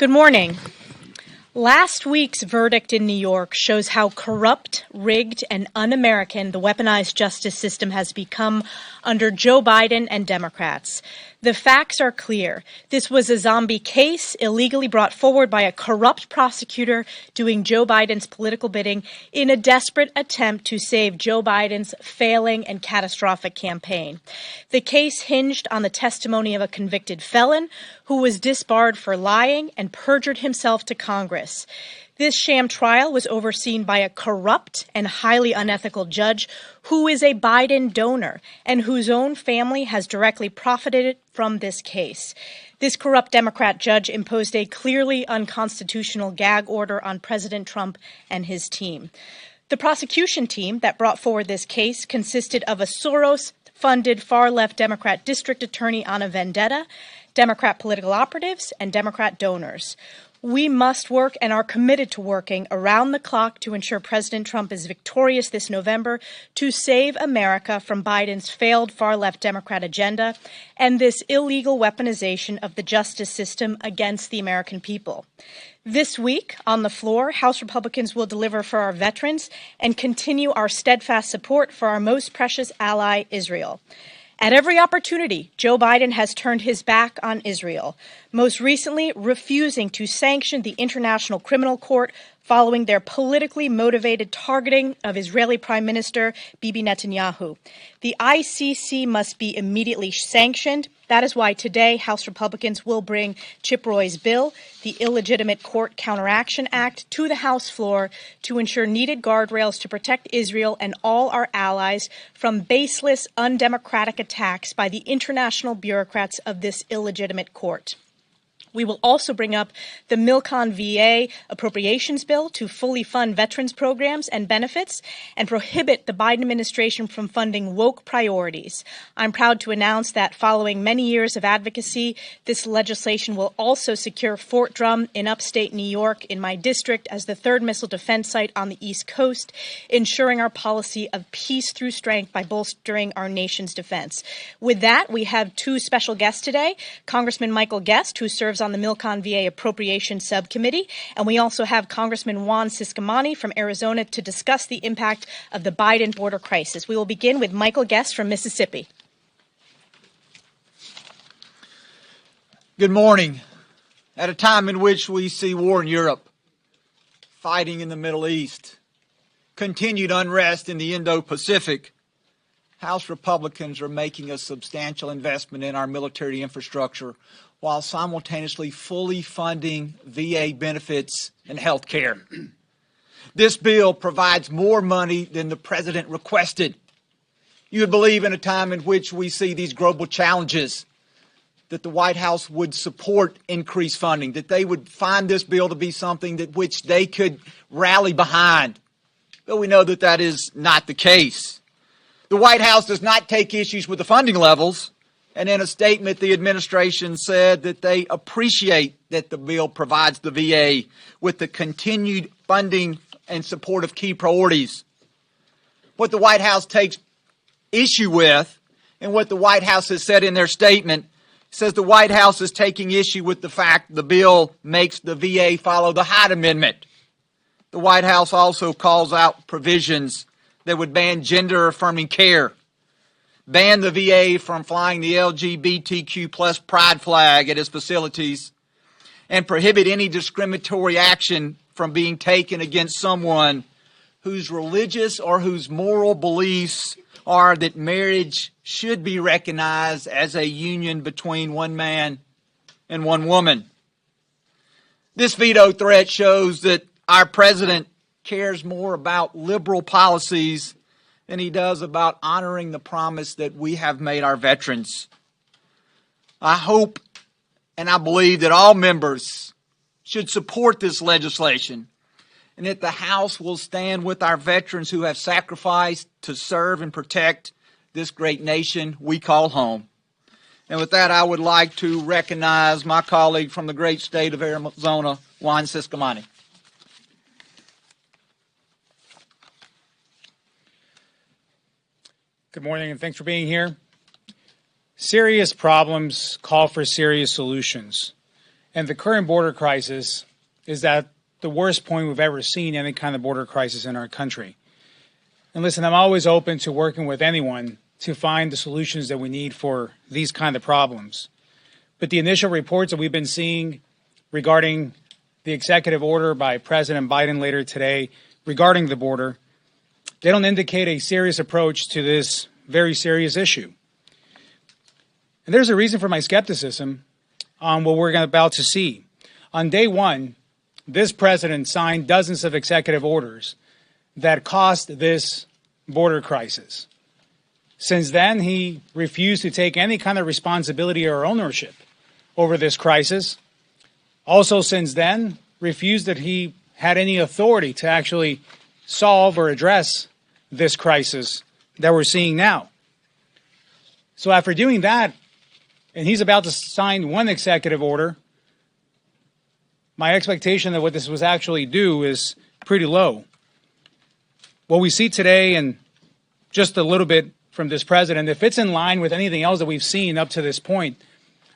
Good morning. Last week's verdict in New York shows how corrupt, rigged, and un-American the weaponized justice system has become under Joe Biden and Democrats. The facts are clear. This was a zombie case illegally brought forward by a corrupt prosecutor doing Joe Biden's political bidding in a desperate attempt to save Joe Biden's failing and catastrophic campaign. The case hinged on the testimony of a convicted felon who was disbarred for lying and perjured himself to Congress. This sham trial was overseen by a corrupt and highly unethical judge who is a Biden donor and whose own family has directly profited from this case. This corrupt Democrat judge imposed a clearly unconstitutional gag order on President Trump and his team. The prosecution team that brought forward this case consisted of a Soros-funded far-left Democrat district attorney on a vendetta, Democrat political operatives, and Democrat donors. We must work and are committed to working around the clock to ensure President Trump is victorious this November to save America from Biden's failed far-left Democrat agenda and this illegal weaponization of the justice system against the American people. This week, on the floor, House Republicans will deliver for our veterans and continue our steadfast support for our most precious ally, Israel. At every opportunity, Joe Biden has turned his back on Israel, most recently refusing to sanction the International Criminal Court following their politically motivated targeting of Israeli Prime Minister Bibi Netanyahu. The ICC must be immediately sanctioned. That is why today House Republicans will bring Chip Roy's bill, the Illegitimate Court Counteraction Act, to the House floor to ensure needed guardrails to protect Israel and all our allies from baseless, undemocratic attacks by the international bureaucrats of this illegitimate court. We will also bring up the Milcon VA appropriations bill to fully fund veterans programs and benefits and prohibit the Biden administration from funding woke priorities. I'm proud to announce that following many years of advocacy, this legislation will also secure Fort Drum in upstate New York in my district as the third missile defense site on the East Coast, ensuring our policy of peace through strength by bolstering our nation's defense. With that, we have two special guests today, Congressman Michael Guest, who serves on the Milcon VA Appropriations Subcommittee, and we also have Congressman Juan Ciscomani from Arizona to discuss the impact of the Biden border crisis. We will begin with Michael Guest from Mississippi. Good morning. At a time in which we see war in Europe, fighting in the Middle East, continued unrest in the Indo-Pacific, House Republicans are making a substantial investment in our military infrastructure while simultaneously fully funding VA benefits and health care. This bill provides more money than the president requested. You would believe in a time in which we see these global challenges that the White House would support increased funding, that they would find this bill to be something that which they could rally behind. But we know that that is not the case. The White House does not take issues with the funding levels. And in a statement, the administration said that they appreciate that the bill provides the VA with the continued funding and support of key priorities. What the White House takes issue with, and what the White House has said in their statement, says the White House is taking issue with the fact the bill makes the VA follow the Hyde Amendment. The White House also calls out provisions that would ban gender-affirming care, ban the VA from flying the LGBTQ plus pride flag at its facilities, and prohibit any discriminatory action from being taken against someone whose religious or whose moral beliefs are that marriage should be recognized as a union between one man and one woman. This veto threat shows that our president cares more about liberal policies than he does about honoring the promise that we have made our veterans. I hope and I believe that all members should support this legislation and that the House will stand with our veterans who have sacrificed to serve and protect this great nation we call home. And with that, I would like to recognize my colleague from the great state of Arizona, Juan Ciscomani. Good morning, and thanks for being here. Serious problems call for serious solutions. And the current border crisis is at the worst point we've ever seen any kind of border crisis in our country. And listen, I'm always open to working with anyone to find the solutions that we need for these kind of problems. But the initial reports that we've been seeing regarding the executive order by President Biden later today regarding the border, they don't indicate a serious approach to this very serious issue. And there's a reason for my skepticism on what we're about to see. On day one, this president signed dozens of executive orders that caused this border crisis. Since then, he refused to take any kind of responsibility or ownership over this crisis. Also, since then, refused that he had any authority to actually solve or address this crisis that we're seeing now. So after doing that, and he's about to sign one executive order, my expectation of what this was actually do is pretty low. What we see today, and just a little bit from this president, if it's in line with anything else that we've seen up to this point,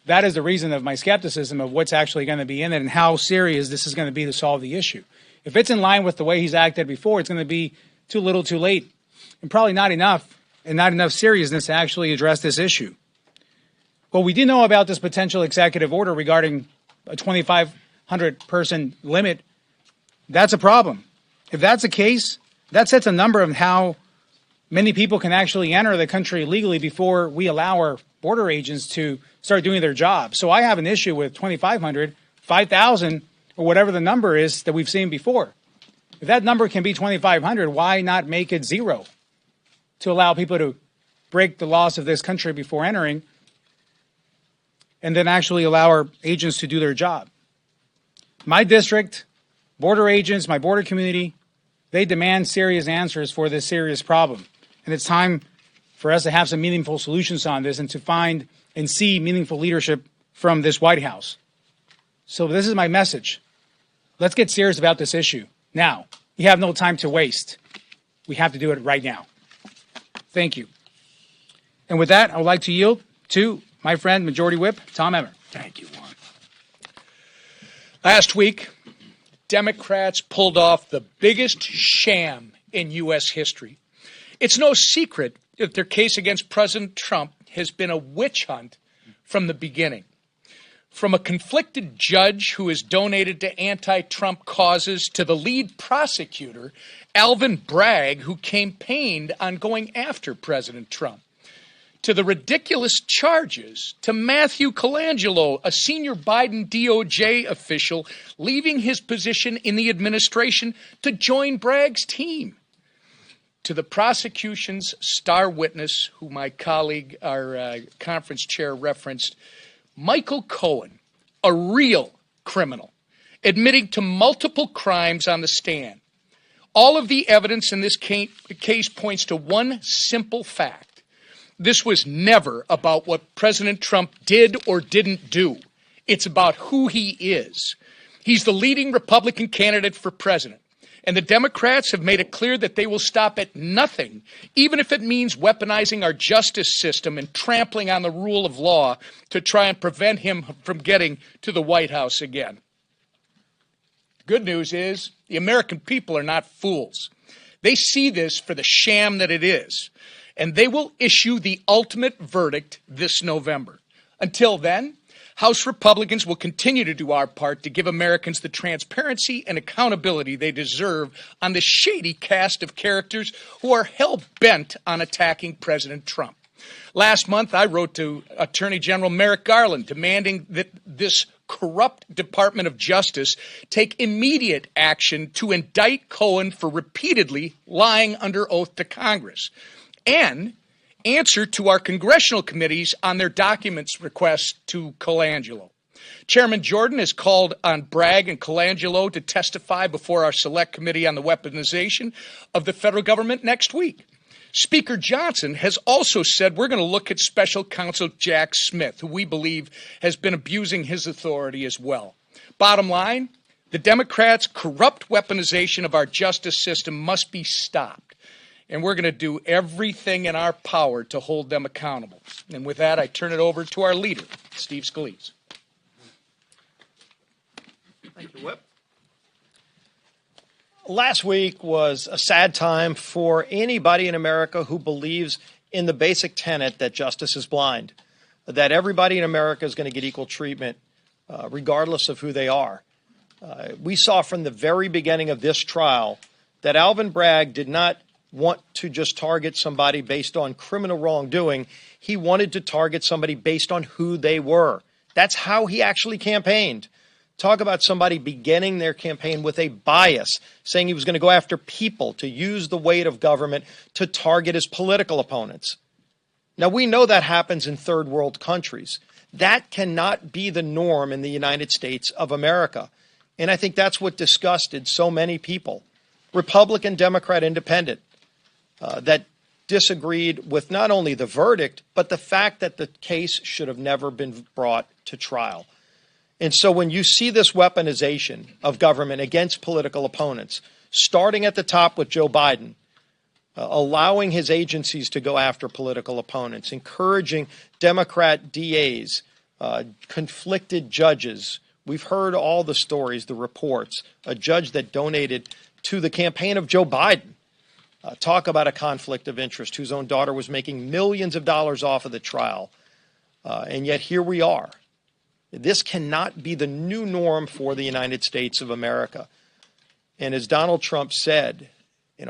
that is the reason of my skepticism of what's actually going to be in it and how serious this is going to be to solve the issue. If it's in line with the way he's acted before, it's going to be too little too late, and probably not enough, and not enough seriousness to actually address this issue. What we do know about this potential executive order regarding a 2,500-person limit, that's a problem. If that's the case, that sets a number of how many people can actually enter the country legally before we allow our border agents to start doing their job. So I have an issue with 2,500, 5,000, or whatever the number is that we've seen before. If that number can be 2,500, why not make it 0 to allow people to break the laws of this country before entering and then actually allow our agents to do their job? My district, border agents, my border community, they demand serious answers for this serious problem. And it's time for us to have some meaningful solutions on this and to find and see meaningful leadership from this White House. So this is my message. Let's get serious about this issue now. We have no time to waste. We have to do it right now. Thank you. And with that, I would like to yield to my friend, Majority Whip Tom Emmer. Thank you, Juan. Last week, Democrats pulled off the biggest sham in U.S. history. It's no secret that their case against President Trump has been a witch hunt from the beginning. From a conflicted judge who has donated to anti-Trump causes to the lead prosecutor, Alvin Bragg, who campaigned on going after President Trump, to the ridiculous charges to Matthew Colangelo, a senior Biden DOJ official, leaving his position in the administration to join Bragg's team, to the prosecution's star witness, who my colleague, our conference chair, referenced, Michael Cohen, a real criminal, admitting to multiple crimes on the stand. All of the evidence in this case points to one simple fact. This was never about what President Trump did or didn't do. It's about who he is. He's the leading Republican candidate for president. And the Democrats have made it clear that they will stop at nothing, even if it means weaponizing our justice system and trampling on the rule of law to try and prevent him from getting to the White House again. Good news is the American people are not fools. They see this for the sham that it is, and they will issue the ultimate verdict this November. Until then, House Republicans will continue to do our part to give Americans the transparency and accountability they deserve on the shady cast of characters who are hell-bent on attacking President Trump. Last month, I wrote to Attorney General Merrick Garland demanding that this corrupt Department of Justice take immediate action to indict Cohen for repeatedly lying under oath to Congress and answer to our congressional committees on their documents requests to Colangelo. Chairman Jordan has called on Bragg and Colangelo to testify before our select committee on the weaponization of the federal government next week. Speaker Johnson has also said we're going to look at Special Counsel Jack Smith, who we believe has been abusing his authority as well. Bottom line, the Democrats' corrupt weaponization of our justice system must be stopped. And we're going to do everything in our power to hold them accountable. And with that, I turn it over to our leader, Steve Scalise. Thank you, Whip. Last week was a sad time for anybody in America who believes in the basic tenet that justice is blind, that everybody in America is going to get equal treatment regardless of who they are. We saw from the very beginning of this trial that Alvin Bragg did not want to just target somebody based on criminal wrongdoing. He wanted to target somebody based on who they were. That's how he actually campaigned. Talk about somebody beginning their campaign with a bias, saying he was going to go after people, to use the weight of government to target his political opponents. Now, we know that happens in third world countries. That cannot be the norm in the United States of America. And I think that's what disgusted so many people, Republican, Democrat, Independent, that disagreed with not only the verdict, but the fact that the case should have never been brought to trial. And so when you see this weaponization of government against political opponents, starting at the top with Joe Biden, allowing his agencies to go after political opponents, encouraging Democrat DAs, conflicted judges. We've heard all the stories, the reports, a judge that donated to the campaign of Joe Biden. Talk about a conflict of interest, whose own daughter was making millions of dollars off of the trial. And yet here we are. This cannot be the new norm for the United States of America. And as Donald Trump said,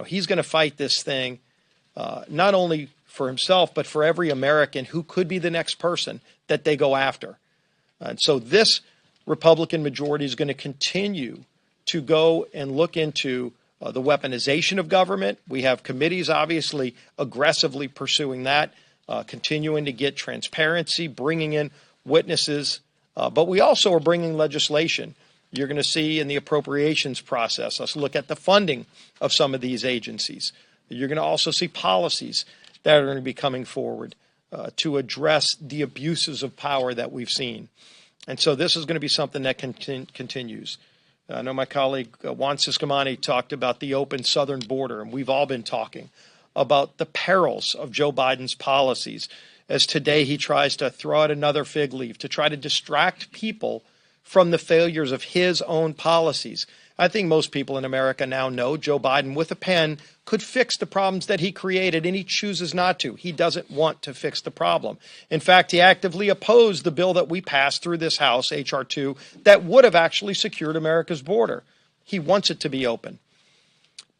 he's going to fight this thing not only for himself, but for every American who could be the next person that they go after. And so this Republican majority is going to continue to go and look into the weaponization of government. We have committees, obviously, aggressively pursuing that, continuing to get transparency, bringing in witnesses. But we also are bringing legislation. You're going to see in the appropriations process us look at the funding of some of these agencies. You're going to also see policies that are going to be coming forward to address the abuses of power that we've seen. And so this is going to be something that continues. I know my colleague Juan Ciscomani talked about the open southern border, and we've all been talking about the perils of Joe Biden's policies, as today he tries to throw out another fig leaf to try to distract people from the failures of his own policies. I think most people in America now know Joe Biden, with a pen, could fix the problems that he created, and he chooses not to. He doesn't want to fix the problem. In fact, he actively opposed the bill that we passed through this House, H.R. 2, that would have actually secured America's border. He wants it to be open.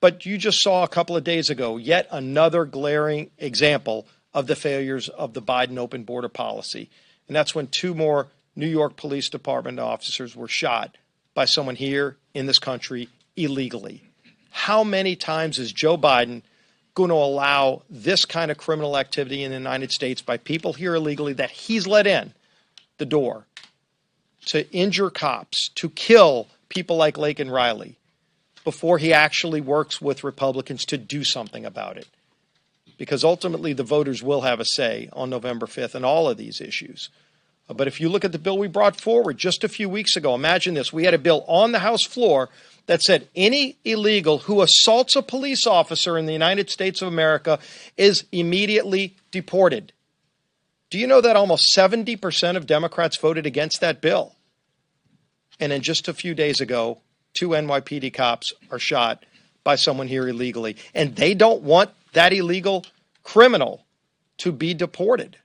But you just saw a couple of days ago yet another glaring example of the failures of the Biden open border policy. And that's when 2 more New York Police Department officers were shot by someone here in this country illegally. How many times is Joe Biden going to allow this kind of criminal activity in the United States by people here illegally that he's let in the door to injure cops, to kill people like Lake and Riley, before he actually works with Republicans to do something about it? Because ultimately the voters will have a say on November 5th in all of these issues. But if you look at the bill we brought forward just a few weeks ago, imagine this. We had a bill on the House floor that said any illegal who assaults a police officer in the United States of America is immediately deported. Do you know that almost 70% of Democrats voted against that bill? And then just a few days ago, 2 NYPD cops are shot by someone here illegally. And they don't want that illegal criminal to be deported.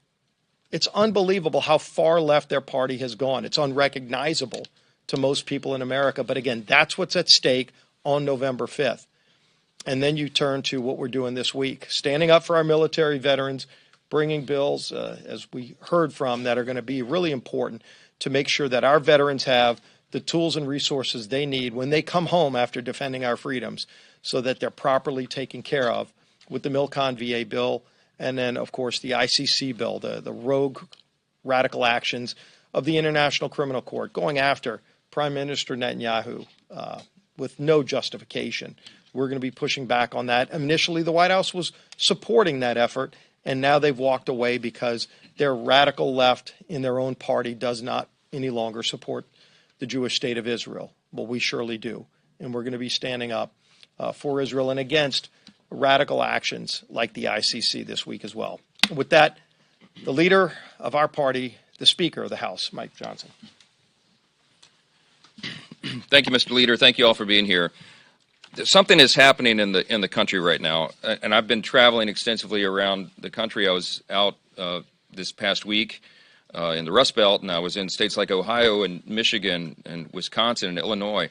It's unbelievable how far left their party has gone. It's unrecognizable to most people in America. But again, that's what's at stake on November 5th. And then you turn to what we're doing this week, standing up for our military veterans, bringing bills, as we heard from, that are going to be really important to make sure that our veterans have the tools and resources they need when they come home after defending our freedoms, so that they're properly taken care of, with the Milcon VA bill. And then, of course, the ICC bill, the rogue radical actions of the International Criminal Court going after Prime Minister Netanyahu with no justification. We're going to be pushing back on that. Initially, the White House was supporting that effort, and now they've walked away because their radical left in their own party does not any longer support the Jewish state of Israel. Well, we surely do, and we're going to be standing up for Israel and against radical actions like the ICC this week as well. With that, the leader of our party, the Speaker of the House, Mike Johnson. Thank you, Mr. Leader. Thank you all for being here. Something is happening in the country right now, and I've been traveling extensively around the country. I was out this past week in the Rust Belt, and I was in states like Ohio and Michigan and Wisconsin and Illinois.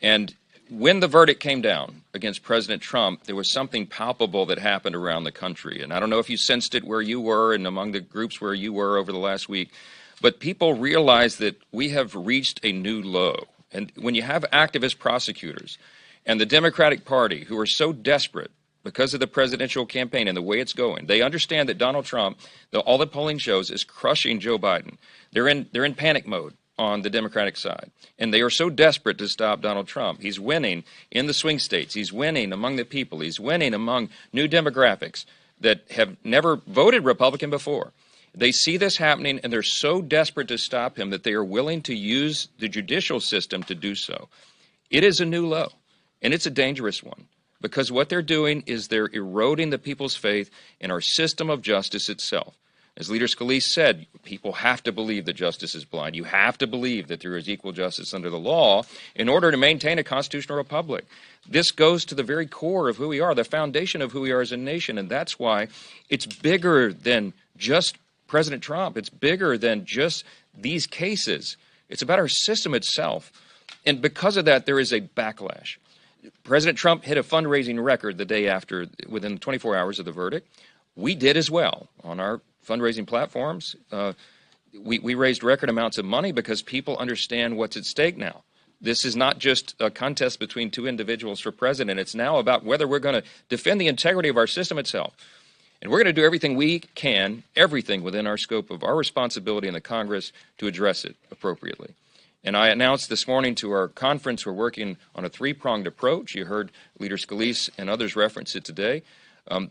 And when the verdict came down against President Trump, there was something palpable that happened around the country. And I don't know if you sensed it where you were and among the groups where you were over the last week, but people realized that we have reached a new low. And when you have activist prosecutors and the Democratic Party, who are so desperate because of the presidential campaign and the way it's going, they understand that Donald Trump, all the polling shows, is crushing Joe Biden. They're in panic mode on the Democratic side, and they are so desperate to stop Donald Trump. He's winning in the swing states. He's winning among the people. He's winning among new demographics that have never voted Republican before. They see this happening, and they're so desperate to stop him that they are willing to use the judicial system to do so. It is a new low, and it's a dangerous one, because what they're doing is they're eroding the people's faith in our system of justice itself. As Leader Scalise said, people have to believe that justice is blind. You have to believe that there is equal justice under the law in order to maintain a constitutional republic. This goes to the very core of who we are, the foundation of who we are as a nation, and that's why it's bigger than just President Trump. It's bigger than just these cases. It's about our system itself. And because of that, there is a backlash. President Trump hit a fundraising record the day after, within 24 hours of the verdict. We did as well on our fundraising platforms. We raised record amounts of money because people understand what's at stake now. This is not just a contest between two individuals for president. It's now about whether we're going to defend the integrity of our system itself. And we're going to do everything we can, everything within our scope of our responsibility in the Congress to address it appropriately. And I announced this morning to our conference we're working on a three-pronged approach. You heard Leader Scalise and others reference it today.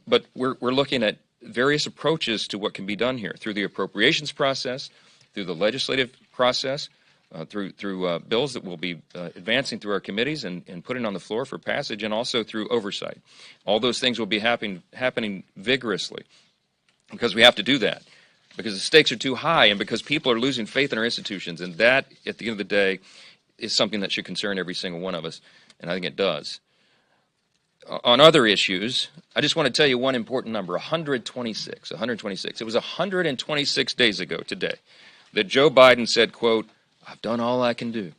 But we're looking at various approaches to what can be done here through the appropriations process, through the legislative process, through bills that we'll be advancing through our committees and putting on the floor for passage, and also through oversight. All those things will be happening vigorously, because we have to do that, because the stakes are too high and because people are losing faith in our institutions. And that, at the end of the day, is something that should concern every single one of us, and I think it does. On other issues, I just want to tell you one important number, 126. It was 126 days ago today that Joe Biden said, quote, "I've done all I can do."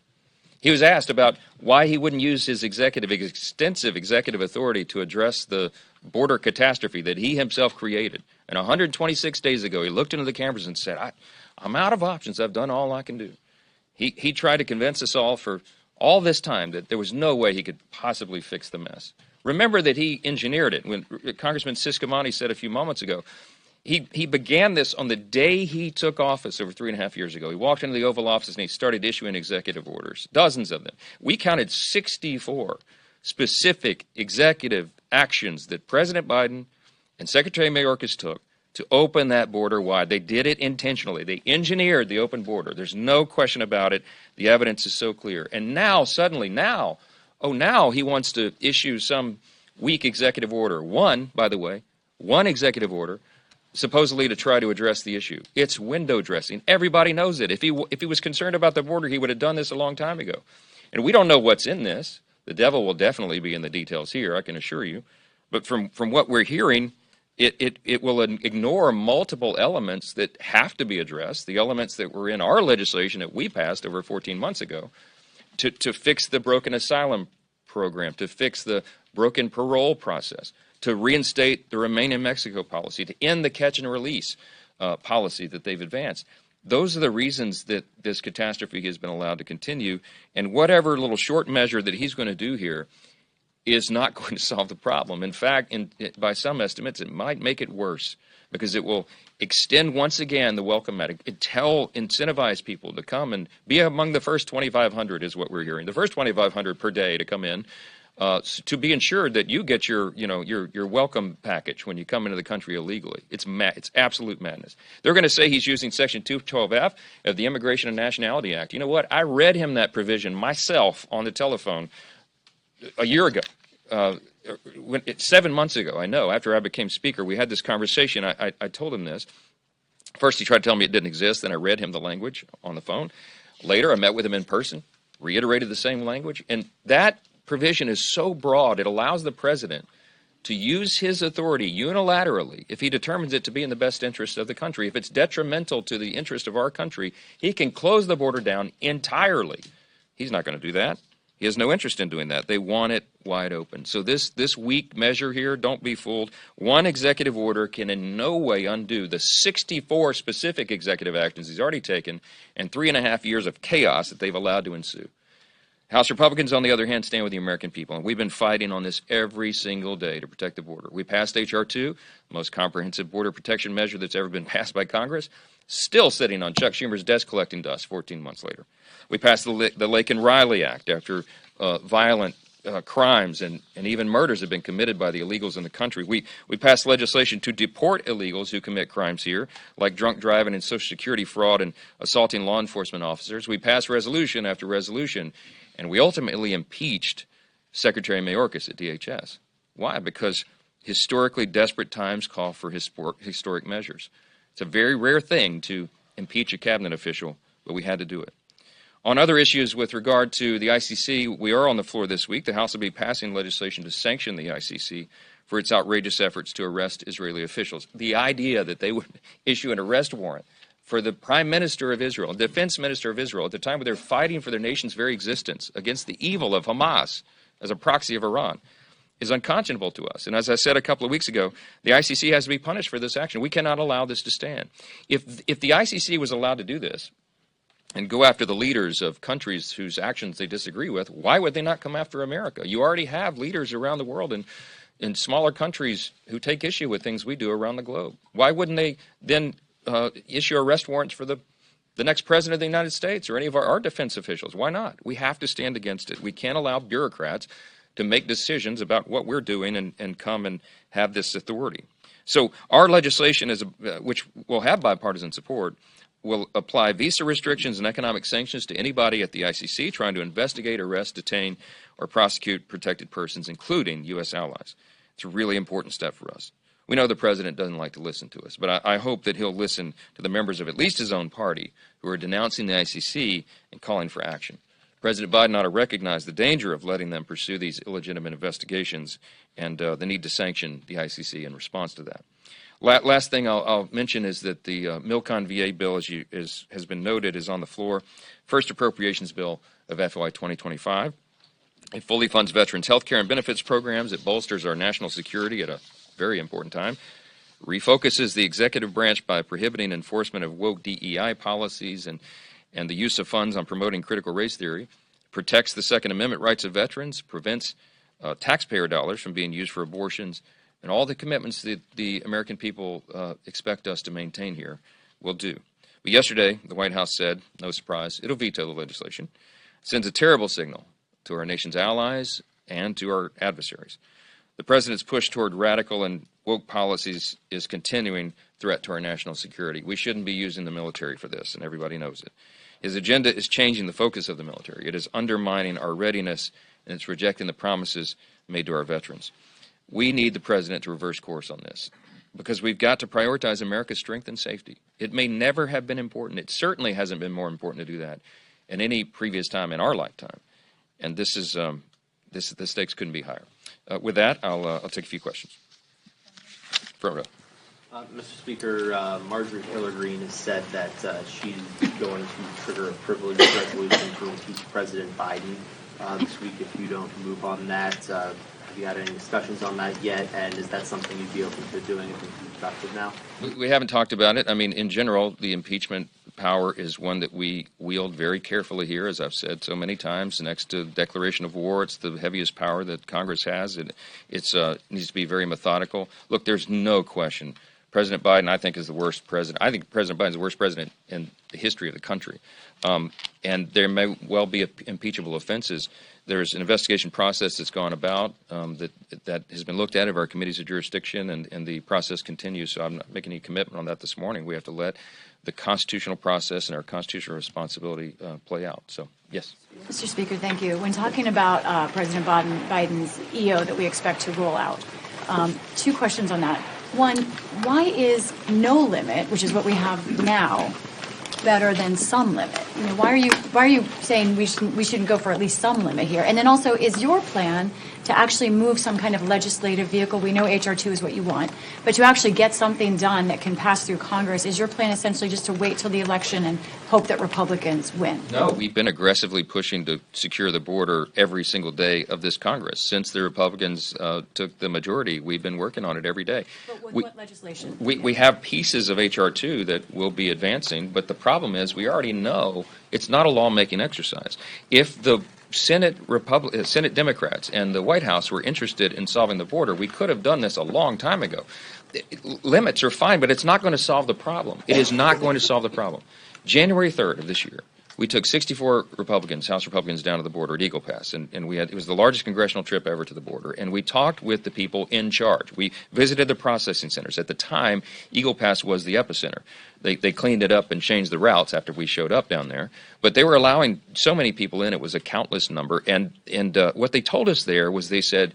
He was asked about why he wouldn't use his extensive executive authority to address the border catastrophe that he himself created. And 126 days ago, he looked into the cameras and said, I'm out of options. I've done all I can do. He tried to convince us all for all this time that there was no way he could possibly fix the mess. Remember that he engineered it. When Congressman Siscomani said a few moments ago, he began this on the day he took office over 3.5 years ago. He walked into the Oval Office and he started issuing executive orders, dozens of them. We counted 64 specific executive actions that President Biden and Secretary Mayorkas took to open that border wide. They did it intentionally. They engineered the open border. There's no question about it. The evidence is so clear. And now, suddenly, now he wants to issue some weak executive order. One executive order, supposedly to try to address the issue. It's window dressing. Everybody knows it. If he was concerned about the border, he would have done this a long time ago. And we don't know what's in this. The devil will definitely be in the details here, I can assure you. But from what we're hearing, it will ignore multiple elements that have to be addressed, the elements that were in our legislation that we passed over 14 months ago, to fix the broken asylum program, to fix the broken parole process, to reinstate the Remain in Mexico policy, to end the catch and release policy that they've advanced. Those are the reasons that this catastrophe has been allowed to continue. And whatever little short measure that he's going to do here is not going to solve the problem. In fact, by some estimates, it might make it worse, because it will extend once again the welcome mat. Incentivize people to come and be among the first 2,500 is what we're hearing. The first 2,500 per day to come in, to be ensured that you get your welcome package when you come into the country illegally. It's absolute madness. They're going to say he's using Section 212F of the Immigration and Nationality Act. You know what? I read him that provision myself on the telephone a year ago. 7 months ago, I know, after I became Speaker, we had this conversation. I told him this. First, he tried to tell me it didn't exist. Then I read him the language on the phone. Later, I met with him in person, reiterated the same language. And that provision is so broad, it allows the president to use his authority unilaterally if he determines it to be in the best interest of the country. If it's detrimental to the interest of our country, he can close the border down entirely. He's not going to do that. He has no interest in doing that. They want it wide open. So this weak measure here, don't be fooled. One executive order can in no way undo the 64 specific executive actions he's already taken and 3.5 years of chaos that they've allowed to ensue. House Republicans, on the other hand, stand with the American people, and we've been fighting on this every single day to protect the border. We passed H.R. 2, the most comprehensive border protection measure that's ever been passed by Congress, still sitting on Chuck Schumer's desk collecting dust 14 months later. We passed the Lake and Riley Act after violent crimes and even murders have been committed by the illegals in the country. We passed legislation to deport illegals who commit crimes here, like drunk driving and Social Security fraud and assaulting law enforcement officers. We passed resolution after resolution, and we ultimately impeached Secretary Mayorkas at DHS. Why? Because historically desperate times call for historic measures. It's a very rare thing to impeach a cabinet official, but we had to do it. On other issues with regard to the ICC, we are on the floor this week. The House will be passing legislation to sanction the ICC for its outrageous efforts to arrest Israeli officials. The idea that they would issue an arrest warrant for the Prime Minister of Israel, Defense Minister of Israel, at the time when they're fighting for their nation's very existence against the evil of Hamas as a proxy of Iran, is unconscionable to us. And as I said a couple of weeks ago, the ICC has to be punished for this action. We cannot allow this to stand. If the ICC was allowed to do this and go after the leaders of countries whose actions they disagree with, why would they not come after America? You already have leaders around the world in smaller countries who take issue with things we do around the globe. Why wouldn't they then issue arrest warrants for the next president of the United States or any of our defense officials? Why not? We have to stand against it. We can't allow bureaucrats to make decisions about what we're doing and come and have this authority. So our legislation, which will have bipartisan support, will apply visa restrictions and economic sanctions to anybody at the ICC trying to investigate, arrest, detain, or prosecute protected persons, including U.S. allies. It's a really important step for us. We know the president doesn't like to listen to us, but I hope that he'll listen to the members of at least his own party who are denouncing the ICC and calling for action. President Biden ought to recognize the danger of letting them pursue these illegitimate investigations and the need to sanction the ICC in response to that. Last thing I'll mention is that the Milcon VA bill, as has been noted, is on the floor. First appropriations bill of FY 2025. It fully funds veterans' health care and benefits programs. It bolsters our national security at a very important time. Refocuses the executive branch by prohibiting enforcement of woke DEI policies and the use of funds on promoting critical race theory. Protects the Second Amendment rights of veterans. Prevents taxpayer dollars from being used for abortions. And all the commitments that the American people expect us to maintain here will do. But yesterday, the White House said, no surprise, it'll veto the legislation. It sends a terrible signal to our nation's allies and to our adversaries. The president's push toward radical and woke policies is continuing threat to our national security. We shouldn't be using the military for this, and everybody knows it. His agenda is changing the focus of the military. It is undermining our readiness, and it's rejecting the promises made to our veterans. We need the president to reverse course on this because we've got to prioritize America's strength and safety. It may never have been important. It certainly hasn't been more important to do that in any previous time in our lifetime. And this is the stakes couldn't be higher. With that, I'll take a few questions. Front row. Mr. Speaker, Marjorie Taylor Greene has said that she's going to trigger a privilege resolution to impeach President Biden this week if you don't move on that. Have you had any discussions on that yet? And is that something you'd be open to doing if it's productive now? We haven't talked about it. I mean, in general, the impeachment power is one that we wield very carefully here, as I've said so many times. Next to the declaration of war, it's the heaviest power that Congress has. It needs to be very methodical. Look, there's no question. President Biden, I think, is the worst president. I think President Biden is the worst president in the history of the country. And there may well be impeachable offenses. There's an investigation process that's gone about that has been looked at of our committees of jurisdiction, and the process continues. So I'm not making any commitment on that this morning. We have to let the constitutional process and our constitutional responsibility play out. So, yes. Mr. Speaker, thank you. When talking about President Biden's EO that we expect to roll out, two questions on that. One, why is no limit, which is what we have now, better than some limit? why are you saying we shouldn't go for at least some limit here? And then also, is your plan to actually move some kind of legislative vehicle? We know H.R. 2 is what you want, but to actually get something done that can pass through Congress, is your plan essentially just to wait till the election and hope that Republicans win? No, we've been aggressively pushing to secure the border every single day of this Congress. Since the Republicans took the majority, we've been working on it every day. But with what legislation? We have pieces of H.R. 2 that will be advancing, but the problem is we already know it's not a lawmaking exercise. If the Senate Democrats and the White House were interested in solving the border, we could have done this a long time ago. Limits are fine, but it's not going to solve the problem. It is not going to solve the problem. January 3rd of this year, we took 64 Republicans, House Republicans, down to the border at Eagle Pass, and it was the largest congressional trip ever to the border, and we talked with the people in charge. We visited the processing centers. At the time, Eagle Pass was the epicenter. They cleaned it up and changed the routes after we showed up down there, but they were allowing so many people in, it was a countless number, and what they told us there was they said,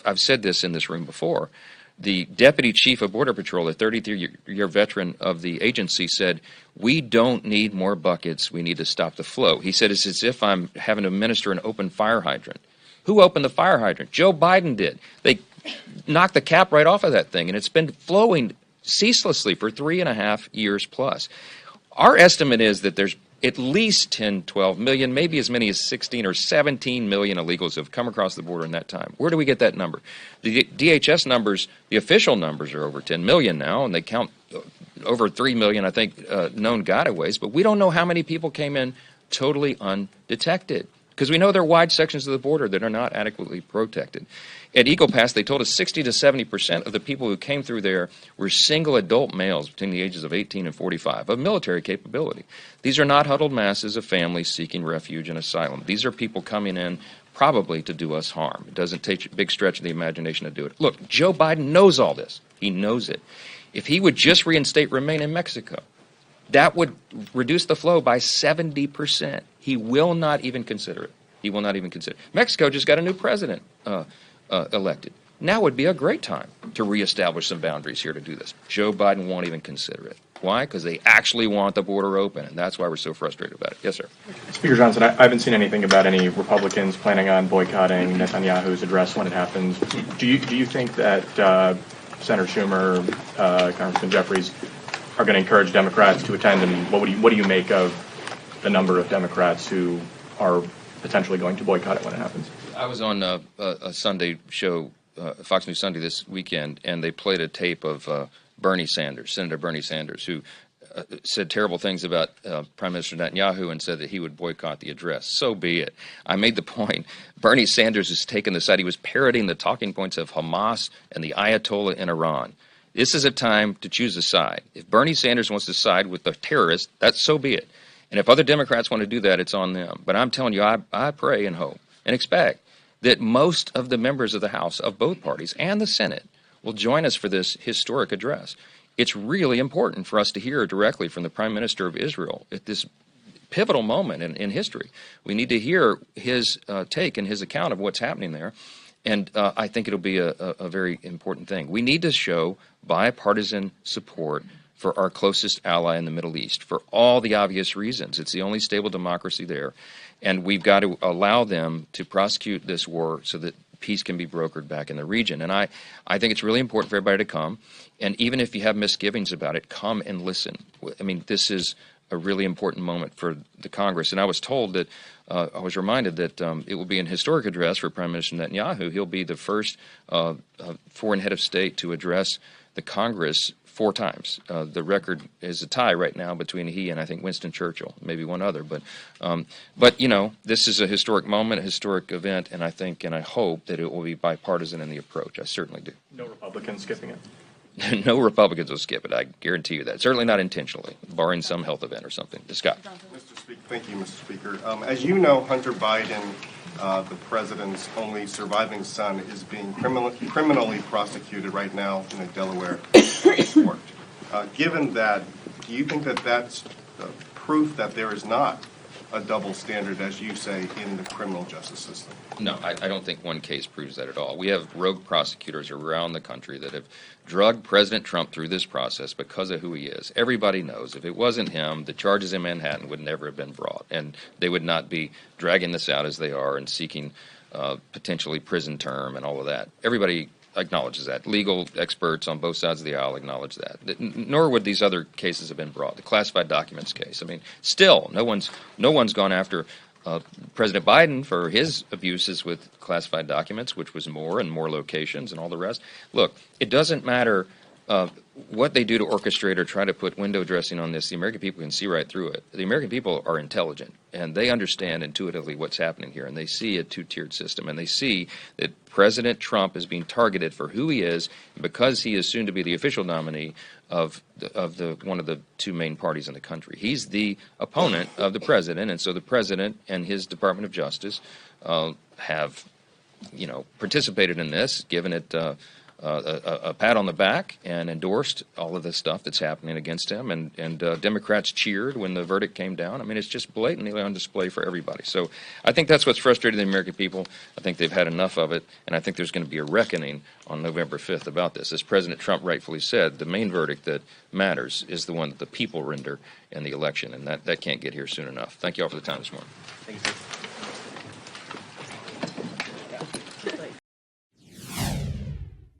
I've said this in this room before, the deputy chief of Border Patrol, a 33-year veteran of the agency, said, we don't need more buckets. We need to stop the flow. He said, it's as if I'm having to administer an open fire hydrant. Who opened the fire hydrant? Joe Biden did. They knocked the cap right off of that thing, and it's been flowing ceaselessly for 3.5 years plus. Our estimate is that there's at least 10, 12 million, maybe as many as 16 or 17 million illegals have come across the border in that time. Where do we get that number? The DHS numbers, the official numbers are over 10 million now, and they count over 3 million, I think, known gotaways, but we don't know how many people came in totally undetected, because we know there are wide sections of the border that are not adequately protected. At Eagle Pass, they told us 60 to 70% of the people who came through there were single adult males between the ages of 18 and 45 of military capability. These are not huddled masses of families seeking refuge and asylum. These are people coming in probably to do us harm. It doesn't take a big stretch of the imagination to do it. Look, Joe Biden knows all this. He knows it. If he would just reinstate remain in Mexico, that would reduce the flow by 70%. He will not even consider it. He will not even consider it. Mexico just got a new president elected. Now would be a great time to reestablish some boundaries here to do this. Joe Biden won't even consider it. Why? Because they actually want the border open, and that's why we're so frustrated about it. Yes, sir. Speaker Johnson, I haven't seen anything about any Republicans planning on boycotting Netanyahu's address when it happens. Do you think that Senator Schumer, Congressman Jeffries, are going to encourage Democrats to attend, and what do you make of the number of Democrats who are potentially going to boycott it when it happens? I was on a Sunday show, Fox News Sunday this weekend, and they played a tape of Bernie Sanders, Senator Bernie Sanders, who said terrible things about Prime Minister Netanyahu and said that he would boycott the address. So be it. I made the point. Bernie Sanders has taken the side. He was parroting the talking points of Hamas and the Ayatollah in Iran. This is a time to choose a side. If Bernie Sanders wants to side with the terrorists, that's so be it. And if other Democrats want to do that, it's on them. But I'm telling you, I pray and hope and expect that most of the members of the House of both parties and the Senate will join us for this historic address. It's really important for us to hear directly from the Prime Minister of Israel at this pivotal moment in history. We need to hear his take and his account of what's happening there. And I think it'll be a very important thing. We need to show bipartisan support for our closest ally in the Middle East for all the obvious reasons. It's the only stable democracy there. And we've got to allow them to prosecute this war so that peace can be brokered back in the region. And I think it's really important for everybody to come. And even if you have misgivings about it, come and listen. I mean, this is a really important moment for the Congress. And I was told that, I was reminded that it will be an historic address for Prime Minister Netanyahu. He'll be the first foreign head of state to address the Congress 4 times. The record is a tie right now between he and I think Winston Churchill, maybe one other. But you know, this is a historic moment, a historic event, and I think and I hope that it will be bipartisan in the approach. I certainly do. No Republicans skipping it? No Republicans will skip it. I guarantee you that. Certainly not intentionally, barring some health event or something. Scott. Mr. Speaker, thank you, Mr. Speaker. As you know, Hunter Biden, the president's only surviving son, is being criminally prosecuted right now in a Delaware court. Given that, do you think that that's proof that there is not a double standard, as you say, in the criminal justice system? No, I don't think one case proves that at all. We have rogue prosecutors around the country that have drugged President Trump through this process because of who he is. Everybody knows if it wasn't him, the charges in Manhattan would never have been brought, and they would not be dragging this out as they are and seeking potentially prison term and all of that. Everybody acknowledges that. Legal experts on both sides of the aisle acknowledge that. Nor would these other cases have been brought. The classified documents case. I mean, still, no one's gone after President Biden for his abuses with classified documents, which was more and more locations and all the rest. Look, it doesn't matter what they do to orchestrate or try to put window dressing on this. The American people can see right through it. The American people are intelligent, and they understand intuitively what's happening here, and they see a two-tiered system, and they see that President Trump is being targeted for who he is because he is soon to be the official nominee of one of the two main parties in the country. He's the opponent of the president, and so the president and his Department of Justice have, participated in this, given it a pat on the back, and endorsed all of the stuff that's happening against him. And Democrats cheered when the verdict came down. I mean, it's just blatantly on display for everybody. So I think that's what's frustrating the American people. I think they've had enough of it, and I think there's going to be a reckoning on November 5th about this. As President Trump rightfully said, the main verdict that matters is the one that the people render in the election, and that can't get here soon enough. Thank you all for the time this morning. Thank you, sir.